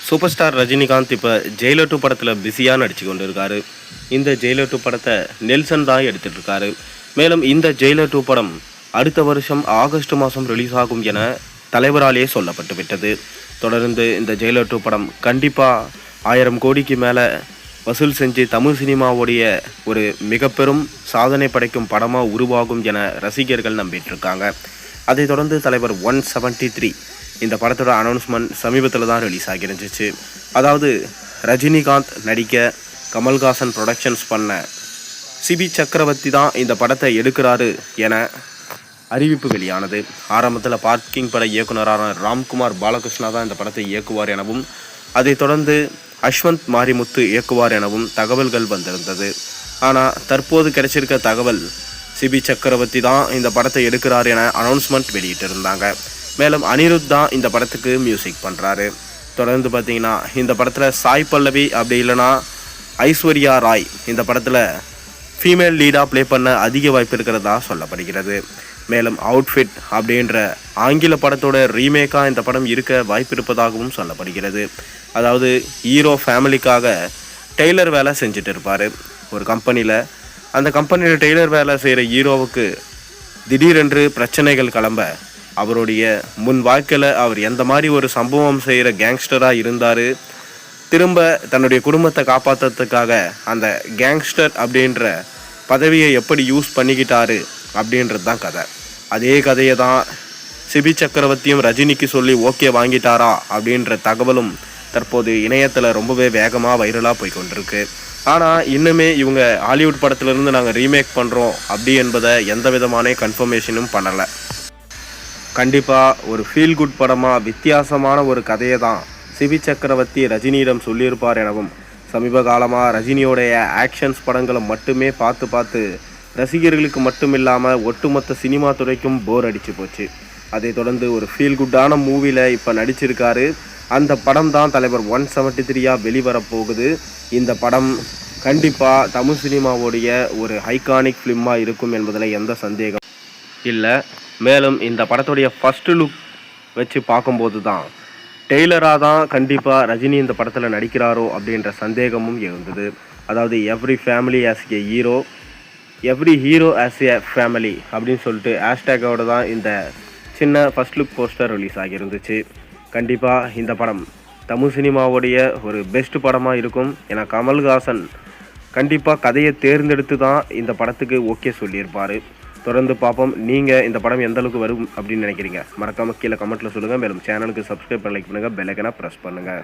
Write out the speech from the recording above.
Super star Rajinikanth இப்போ Jailer 2 படத்தில் பிஸியாக நடித்து கொண்டு இருக்காரு. இந்த ஜெயிலர் 2 படத்தை நெல்சன் தான் எடுத்துகிட்டு இருக்காரு. மேலும் இந்த ஜெயிலர் 2 படம் அடுத்த வருஷம் ஆகஸ்ட் மாதம் ரிலீஸ் ஆகும் என தலைவராலேயே சொல்லப்பட்டு விட்டது. தொடர்ந்து இந்த ஜெயிலர் 2 படம் கண்டிப்பாக 1000 கோடிக்கு மேலே வசூல் செஞ்சு தமிழ் சினிமாவுடைய ஒரு மிக பெரும் சாதனை படைக்கும் படமாக உருவாகும் என ரசிகர்கள் நம்பிட்டு இருக்காங்க. அதைத் தொடர்ந்து தலைவர் 173 இந்த படத்தோட அனௌன்ஸ்மெண்ட் சமீபத்தில் தான் ரிலீஸ் ஆகிருந்துச்சு. அதாவது ரஜினிகாந்த் நடிக்க கமல்ஹாசன் ப்ரொடக்ஷன்ஸ் பண்ண சிபி சக்கரவர்த்தி தான் இந்த படத்தை எடுக்கிறாரு என அறிவிப்பு வெளியானது. ஆரம்பத்தில் பார்க்கிங் பட இயக்குனரான ராம்குமார் பாலகிருஷ்ணா தான் இந்த படத்தை இயக்குவார் எனவும், அதைத் தொடர்ந்து அஸ்வந்த் மாரிமுத்து இயக்குவார் எனவும் தகவல்கள் வந்திருந்தது. ஆனால் தற்போது கிடைச்சிருக்க தகவல் சிபி சக்கரவர்த்தி தான் இந்த படத்தை எடுக்கிறார் என அனௌன்ஸ்மெண்ட் வெளியிட்டிருந்தாங்க. மேலும் அனிருத் தான் இந்த படத்துக்கு மியூசிக் பண்ணுறாரு. தொடர்ந்து பார்த்தீங்கன்னா இந்த படத்தில் சாய் பல்லவி அப்படி இல்லைனா ஐஸ்வர்யா ராய் இந்த படத்தில் ஃபீமேல் லீடாக ப்ளே பண்ண அதிக வாய்ப்பு இருக்கிறதா சொல்லப்படுகிறது. மேலும் அவுட்ஃபிட் அப்படின்ற ஆங்கில படத்தோட ரீமேக்காக இந்த படம் இருக்க வாய்ப்பு இருப்பதாகவும் சொல்லப்படுகிறது. அதாவது ஹீரோ ஃபேமிலிக்காக டெய்லர் வேலை செஞ்சுட்டு இருப்பார் ஒரு கம்பெனியில். அந்த கம்பெனியில் டெய்லர் வேலை செய்கிற ஹீரோவுக்கு திடீரென்று பிரச்சனைகள் கிளம்ப அவருடைய முன் வாழ்க்கையில் அவர் எந்த மாதிரி ஒரு சம்பவம் செய்கிற கேங்ஸ்டராக இருந்தார், திரும்ப தன்னுடைய குடும்பத்தை காப்பாற்றுறதுக்காக அந்த கேங்ஸ்டர் அப்படின்ற பதவியை எப்படி யூஸ் பண்ணிக்கிட்டாரு அப்படின்றது தான் கதை. அதே கதையை தான் சிபி சக்கரவர்த்தியும் ரஜினிக்கு சொல்லி ஓகே வாங்கிட்டாரா அப்படின்ற தகவலும் தற்போது இணையத்தில் ரொம்பவே வேகமாக வைரலாக போய் கொண்டிருக்கு. ஆனால் இன்னுமே இவங்க ஹாலிவுட் படத்துலேருந்து நாங்கள் ரீமேக் பண்ணுறோம் அப்படி என்பதை எந்த விதமான கன்ஃபர்மேஷனும் பண்ணலை. கண்டிப்பாக ஒரு ஃபீல் குட் படமாக வித்தியாசமான ஒரு கதையை தான் சிபி சக்கரவர்த்தி ரஜினியிடம் சொல்லியிருப்பார் எனவும், சமீப காலமாக ரஜினியோடைய ஆக்ஷன்ஸ் படங்களை மட்டுமே பார்த்து ரசிகர்களுக்கு மட்டும் இல்லாமல் ஒட்டுமொத்த சினிமா துறைக்கும் போர் அடித்து போச்சு. அதை தொடர்ந்து ஒரு ஃபீல் குட்டான மூவியில் இப்போ நடிச்சிருக்காரு. அந்த படம் தான் தலைவர் 173 வெளிவரப்போகுது. இந்த படம் கண்டிப்பாக தமிழ் சினிமாவுடைய ஒரு ஐகானிக் ஃபிலிமாக இருக்கும் என்பதில் எந்த சந்தேகம் இல்லை. மேலும் இந்த படத்துடைய ஃபஸ்ட்டு லுக் வச்சு பார்க்கும்போது தான் டெய்லராக தான் கண்டிப்பாக ரஜினி இந்த படத்தில் நடிக்கிறாரோ அப்படின்ற சந்தேகமும் இருந்தது. அதாவது every family as a hero, every hero as a family அப்படின்னு சொல்லிட்டு ஹேஷ்டேக்கோடு தான் இந்த சின்ன ஃபஸ்ட் லுக் போஸ்டர் ரிலீஸ் ஆகியிருந்துச்சு. கண்டிப்பாக இந்த படம் தமிழ் சினிமாவுடைய ஒரு பெஸ்ட் படமாக இருக்கும். ஏன்னா கமல்ஹாசன் கண்டிப்பாக கதையை தேர்ந்தெடுத்து தான் இந்த படத்துக்கு ஓகே சொல்லியிருப்பார். தொடர்ந்து பார்ப்போம். நீங்கள் இந்த படம் எந்த அளவுக்கு வரும் அப்படின்னு நினைக்கிறீங்க? மறக்காமல் கீழே கமெண்ட்டில் சொல்லுங்கள். மேலும் சேனலுக்கு சப்ஸ்கிரைப் பண்ணி லைக் பண்ணுங்கள், பெல் ஐகானை ப்ரெஸ் பண்ணுங்கள்.